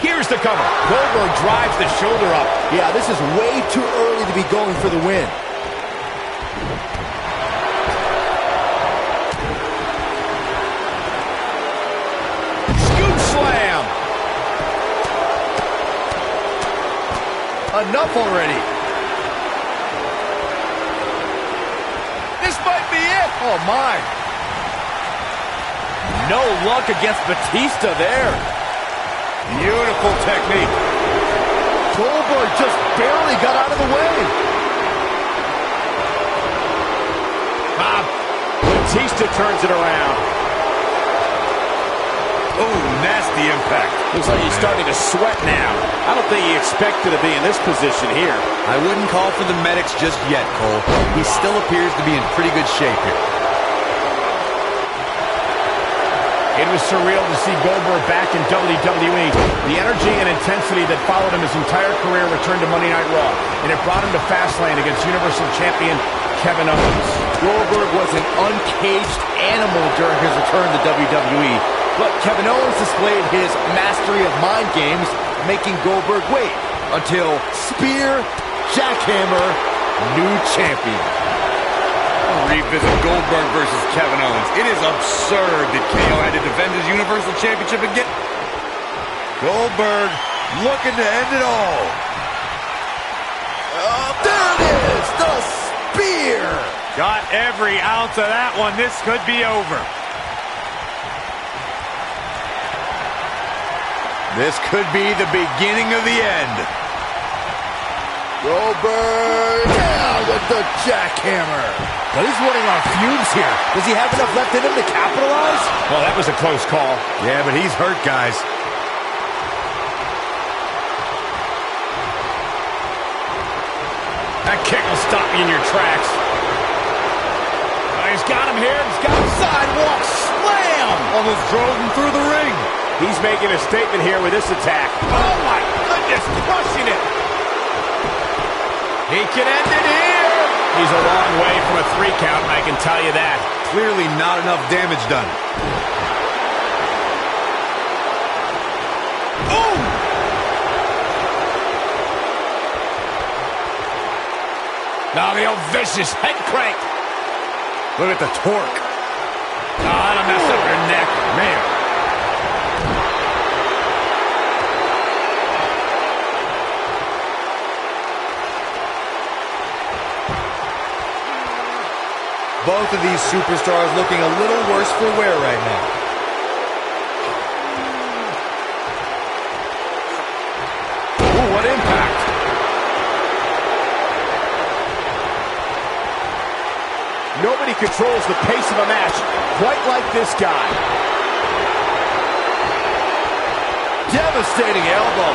Here's the cover. Goldberg drives the shoulder up.
Yeah, this is way too early to be going for the win. Enough already. This might be it. Oh, my. No luck against Batista there.
Beautiful technique.
Goldberg just barely got out of the way.
Batista turns it around.
Oh, nasty impact.
Looks like he's starting to sweat now. I don't think he expected to be in this position here.
I wouldn't call for the medics just yet, Cole. He still appears to be in pretty good shape here.
It was surreal to see Goldberg back in WWE. The energy and intensity that followed him his entire career returned to Monday Night Raw, and it brought him to Fastlane against Universal Champion Kevin Owens. Goldberg was an uncaged animal during his return to WWE, but Kevin Owens displayed his mastery of mind games, making Goldberg wait until spear, jackhammer, new champion.
Revisit Goldberg versus Kevin Owens. It is absurd that KO had to defend his Universal Championship again. Goldberg looking to end it all.
Oh, there it is, the spear.
Got every ounce of that one. This could be over. This could be the beginning of the end.
Goldberg down with the jackhammer. But he's running on fumes here. Does he have enough left in him to capitalize?
Well, that was a close call.
Yeah, but he's hurt, guys.
That kick will stop you in your tracks. He's got him here. He's got him sidewalk slam.
Almost drove him through the ring.
He's making a statement here with this attack. Oh, my goodness, crushing it. He can end it here. He's a long way from a 3 count, I can tell you that.
Clearly not enough damage done.
Boom! Now the old vicious head crank.
Look at the torque.
Oh, that'll mess up your neck. Man.
Both of these superstars looking a little worse for wear right now.
Ooh, what impact. Nobody controls the pace of a match quite like this guy. Devastating elbow.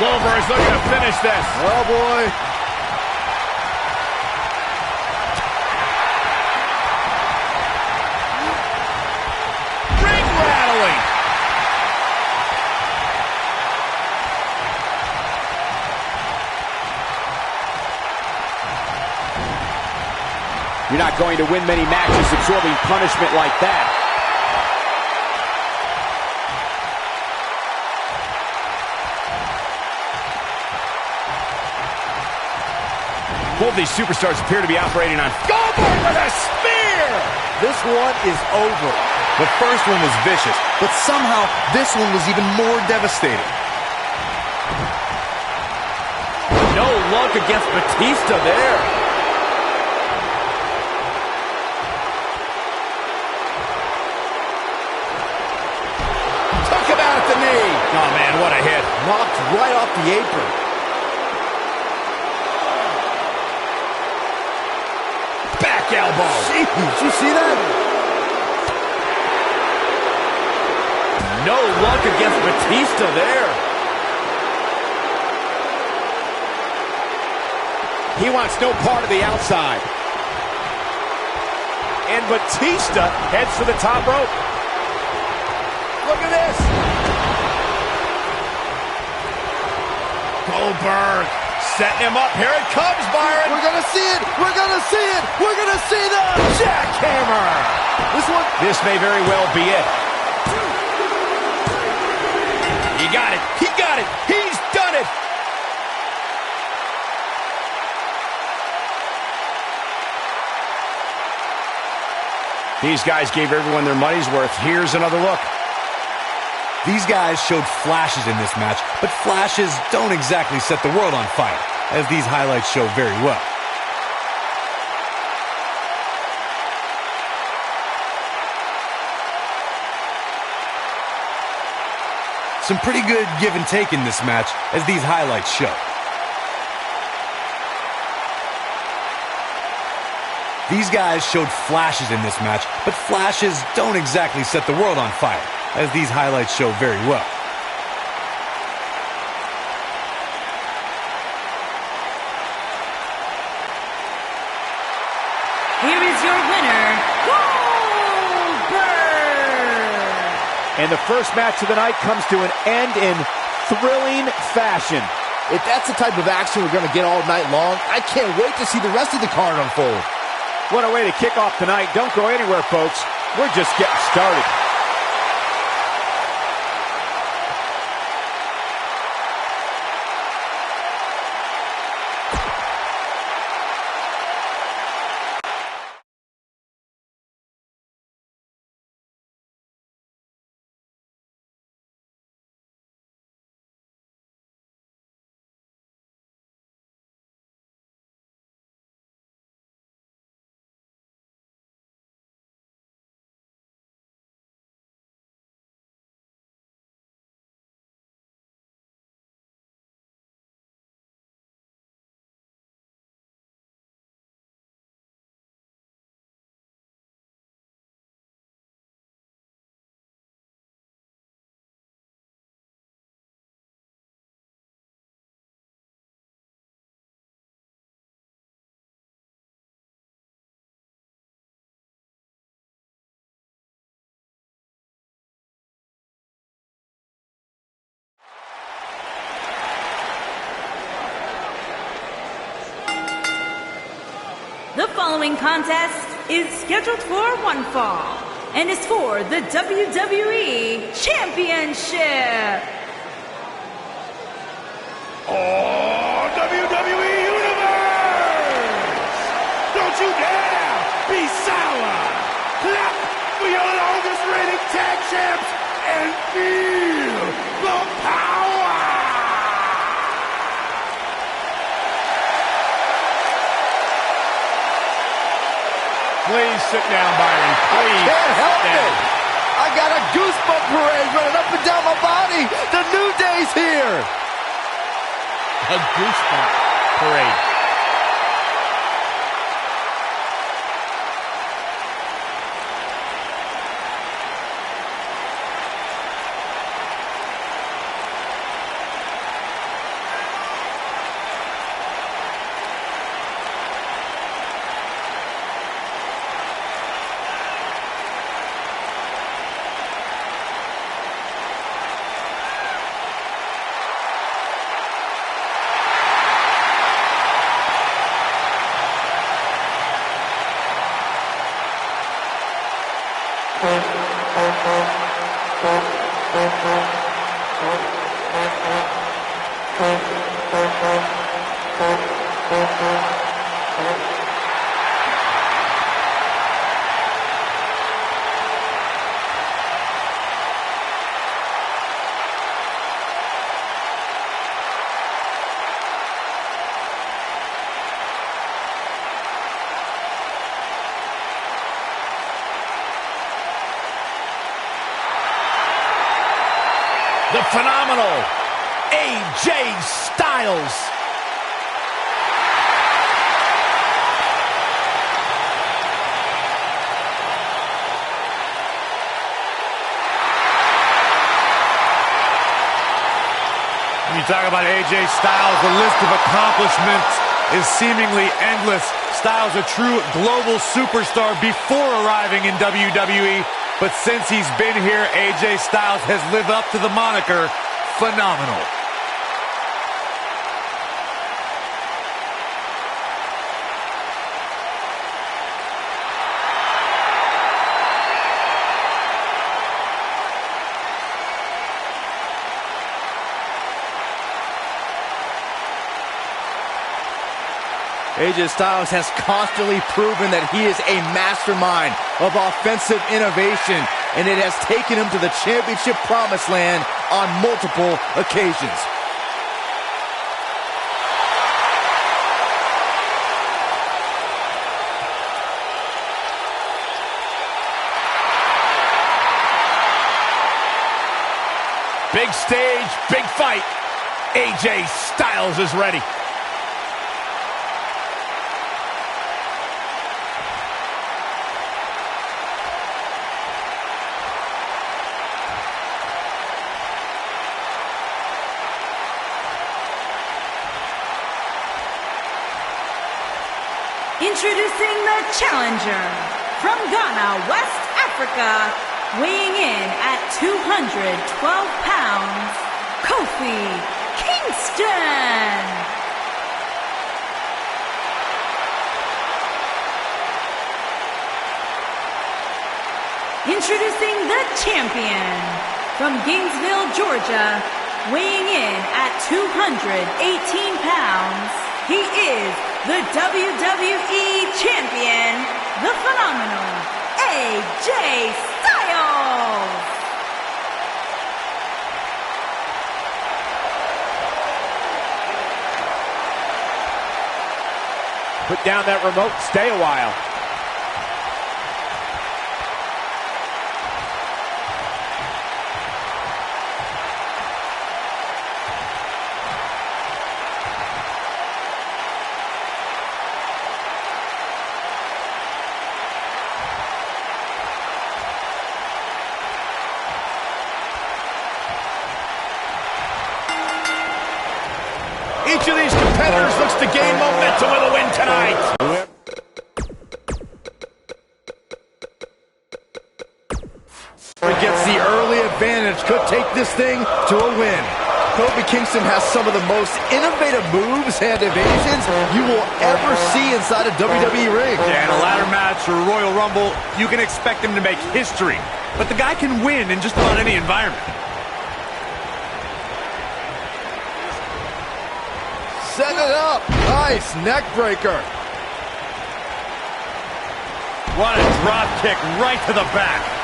Goldberg's looking to finish this.
Oh, boy.
You're not going to win many matches absorbing punishment like that. Both these superstars appear to be operating on Goldberg with a spear!
This one is over.
The first one was vicious, but somehow this one was even more devastating.
No luck against Batista there. Took him out at the knee. Oh, man, what a hit.
Knocked right off the apron.
Back elbow.
Jeez, did you see that?
No luck against Batista there. He wants no part of the outside. And Batista heads for the top rope. Look at this. Goldberg setting him up. Here it comes, Byron.
We're going to see it. We're going to see it. We're going to see the jackhammer.
This may very well be it. He got it. He got it. He's done it. These guys gave everyone their money's worth. Here's another look.
These guys showed flashes in this match, but flashes don't exactly set the world on fire, as these highlights show very well. Some pretty good give and take in this match, as these highlights show. These guys showed flashes in this match, but flashes don't exactly set the world on fire, as these highlights show very well.
Here is your winner, Goldberg!
And the first match of the night comes to an end in thrilling fashion.
If that's the type of action we're going to get all night long, I can't wait to see the rest of the card unfold.
What a way to kick off tonight. Don't go anywhere, folks. We're just getting started.
The following contest is scheduled for one fall and is for the WWE Championship.
Oh, WWE Universe! Don't you dare be sour! Clap for your longest reigning tag champs and feel the power!
Please sit down, Byron. Please.
Can't help
sit down.
it. I got a goosebump parade running up and down my body. The New Day's here.
A goosebump parade.
The phenomenal AJ Styles.
When you talk about AJ Styles, the list of accomplishments is seemingly endless. Styles a true global superstar before arriving in WWE. But since he's been here, AJ Styles has lived up to the moniker, phenomenal.
AJ Styles has constantly proven that he is a mastermind of offensive innovation, and it has taken him to the championship promised land on multiple occasions.
Big stage, big fight. AJ Styles is ready.
Introducing the challenger from Ghana, West Africa, weighing in at 212 pounds, Kofi Kingston. Introducing the champion from Gainesville, Georgia, weighing in at 218 pounds, he is the WWE Champion, the phenomenal AJ Styles.
Put down that remote, stay a while.
Each of these competitors looks to gain momentum with a win tonight.
Gets the early advantage, could take this thing to a win. Kofi Kingston has some of the most innovative moves and evasions you will ever see inside a WWE ring.
Yeah, in a ladder match or a Royal Rumble, you can expect him to make history. But the guy can win in just about any environment.
Set it up. Nice neck breaker.
What a drop kick right to the back.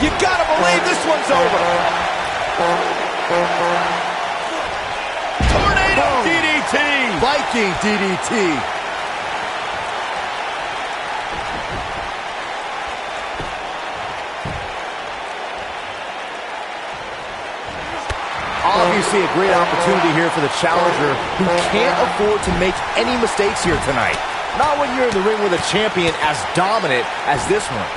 You gotta believe this one's over.
Tornado DDT.
Viking DDT. Obviously a great opportunity here for the challenger who can't afford to make any mistakes here tonight. Not when you're in the ring with a champion as dominant as this one.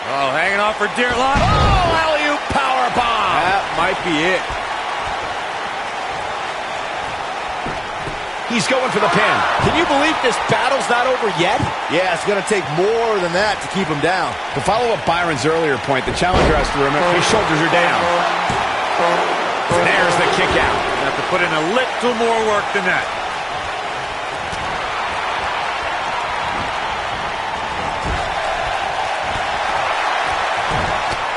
Oh, hanging off for dear life. Oh, alley-oop powerbomb.
That might be it.
He's going for the pin. Can you believe this battle's not over yet?
Yeah, it's going to take more than that to keep him down.
To follow up Byron's earlier point, the challenger has to remember his shoulders are down. There's the kick out.
You have to put in a little more work than that.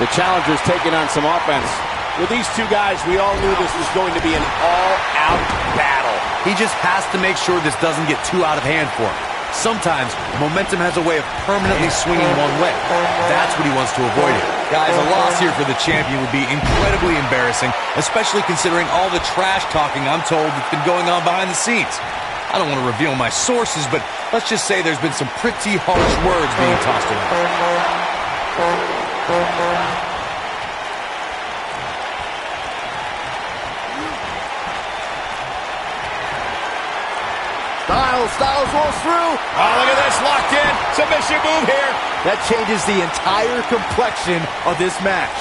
The challenger's taking on some offense. With these two guys, we all knew this was going to be an all-out battle.
He just has to make sure this doesn't get too out of hand for him. Sometimes, momentum has a way of permanently swinging one way. That's what he wants to avoid here. Guys, a loss here for the champion would be incredibly embarrassing, especially considering all the trash talking I'm told that's been going on behind the scenes. I don't want to reveal my sources, but let's just say there's been some pretty harsh words being tossed around.
Styles rolls through.
Oh, look at this, locked in. Submission move here.
That changes the entire complexion of this match.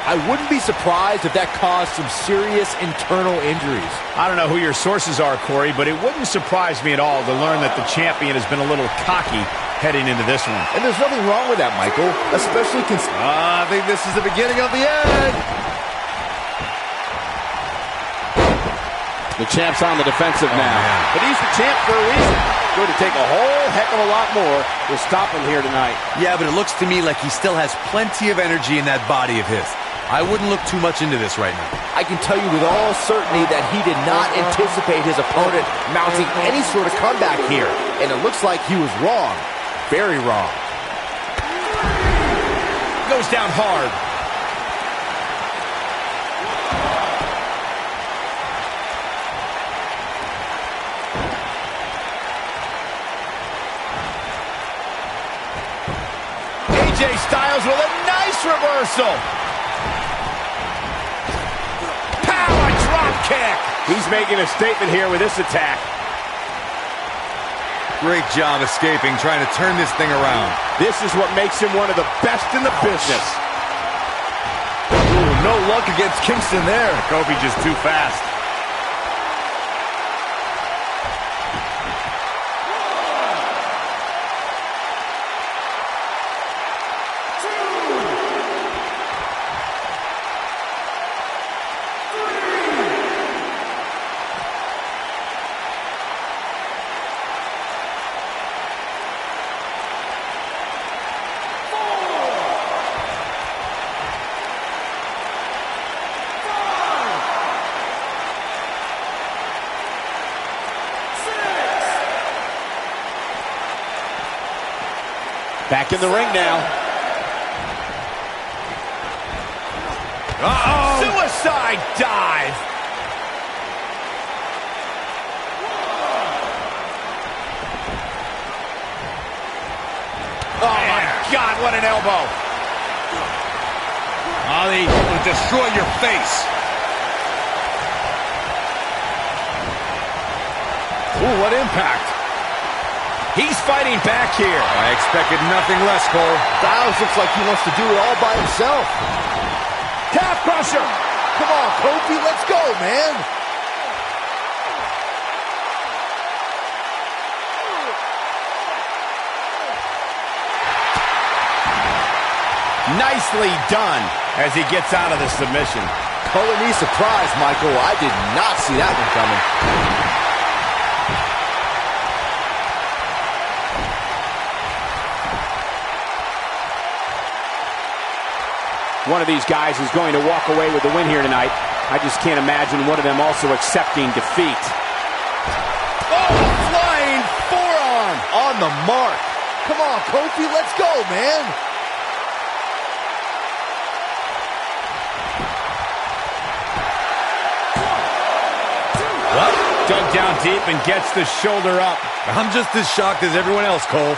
I wouldn't be surprised if that caused some serious internal injuries.
I don't know who your sources are, Corey, but it wouldn't surprise me at all to learn that the champion has been a little cocky heading into this one.
And there's nothing wrong with that, Michael, especially I think this is the beginning of the end.
The champ's on the defensive now. But he's the champ for a reason. Going to take a whole heck of a lot more to stop him here tonight.
Yeah, but it looks to me like he still has plenty of energy in that body of his. I wouldn't look too much into this right now.
I can tell you with all certainty that he did not anticipate his opponent mounting any sort of comeback here. And it looks like he was wrong. Very wrong.
Goes down hard. AJ Styles with a nice reversal. Power drop kick. He's making a statement here with this attack.
Great job escaping, trying to turn this thing around.
This is what makes him one of the best in the business.
Ooh, no luck against Kingston there.
Kobe just too fast. Back in the ring now. Uh-oh! Suicide dive! Oh my God, what an elbow!
Ali will destroy your face.
Ooh, what impact! He's fighting back here.
I expected nothing less, Cole.
Styles looks like he wants to do it all by himself.
Calf crusher!
Come on, Kofi, let's go, man.
Nicely done as he gets out of the submission.
Color me surprised, Michael. I did not see that one coming.
One of these guys is going to walk away with the win here tonight. I just can't imagine one of them also accepting defeat.
Oh, flying forearm on the mark. Come on, Kofi, let's go, man.
What? Dug down deep and gets the shoulder up.
I'm just as shocked as everyone else, Cole.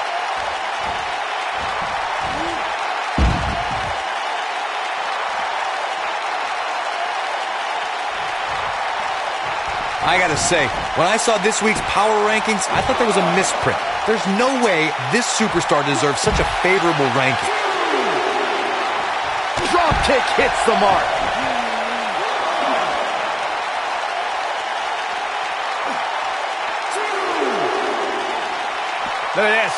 I gotta say, when I saw this week's power rankings, I thought there was a misprint. There's no way this superstar deserves such a favorable ranking.
Drop kick hits the mark.
Look at this.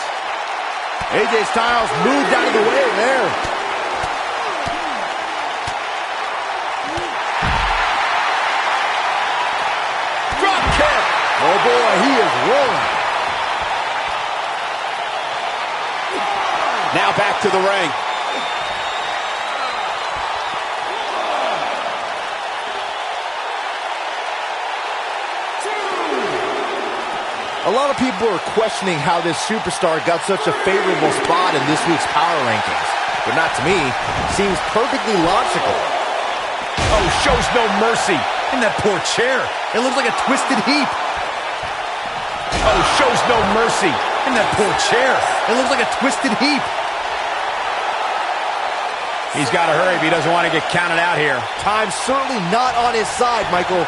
AJ Styles moved out of the way there. Oh boy, he is rolling.
Now back to the ring.
A lot of people are questioning how this superstar got such a favorable spot in this week's power rankings. But not to me. Seems perfectly logical.
Oh, shows no mercy.
And that poor chair. It looks like a twisted heap.
Oh, shows no mercy.
And that poor chair. It looks like a twisted heap.
He's got to hurry if he doesn't want to get counted out here.
Time's certainly not on his side, Michael.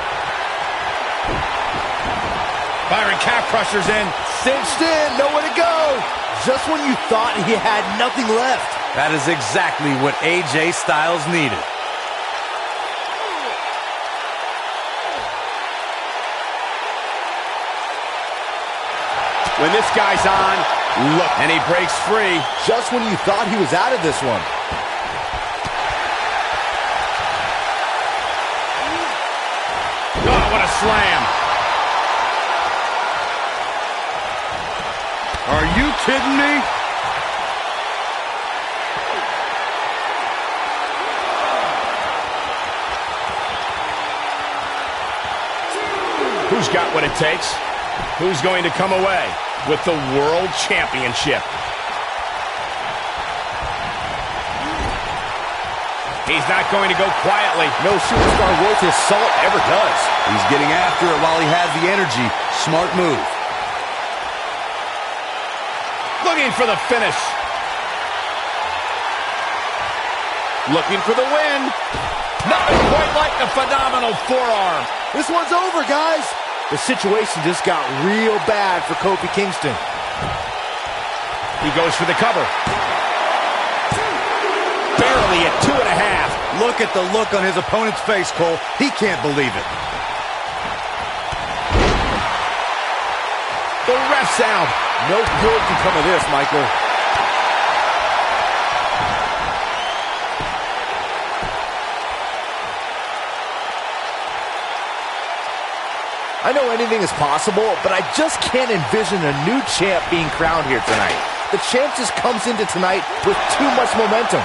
Byron calf crushers in.
Cinched in, nowhere to go. Just when you thought he had nothing left.
That is exactly what AJ Styles needed.
When this guy's on, look, and he breaks free.
Just when you thought he was out of this one.
Oh, what a slam.
Are you kidding me?
Who's got what it takes? Who's going to come away with the World Championship? He's not going to go quietly.
No superstar worth his salt ever does.
He's getting after it while he has the energy. Smart move.
Looking for the finish. looking for the win.
Nothing quite like the phenomenal forearm.
This one's over, guys. The situation just got real bad for Kofi Kingston.
He goes for the cover. Barely at 2.5.
Look at the look on his opponent's face, Cole. He can't believe it.
The ref sound.
No good can come of this, Michael. I know anything is possible, but I just can't envision a new champ being crowned here tonight. The champ just comes into tonight with too much momentum.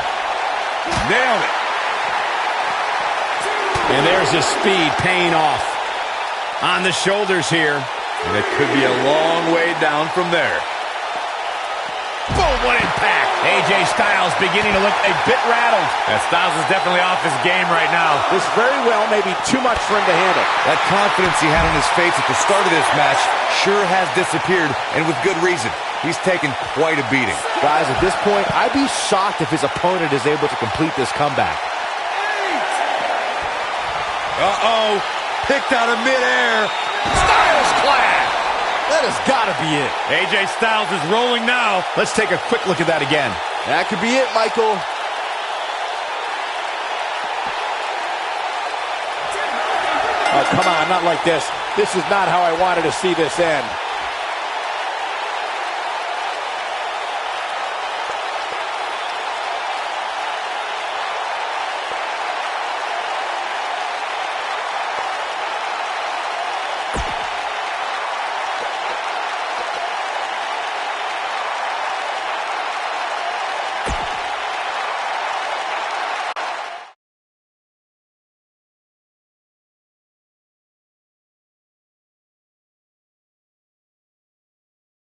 Nailed it.
And there's his speed paying off. On the shoulders here.
And it could be a long way down from there.
Boom, what impact. AJ Styles beginning to look a bit rattled.
That Styles is definitely off his game right now.
This very well may be too much for him to handle.
That confidence he had on his face at the start of this match sure has disappeared, and with good reason. He's taken quite a beating.
Guys, at this point, I'd be shocked if his opponent is able to complete this comeback.
Uh-oh. Picked out of midair.
Styles clash.
That has got to be it.
AJ Styles is rolling now.
Let's take a quick look at that again.
That could be it, Michael.
Oh, come on, not like this. This is not how I wanted to see this end.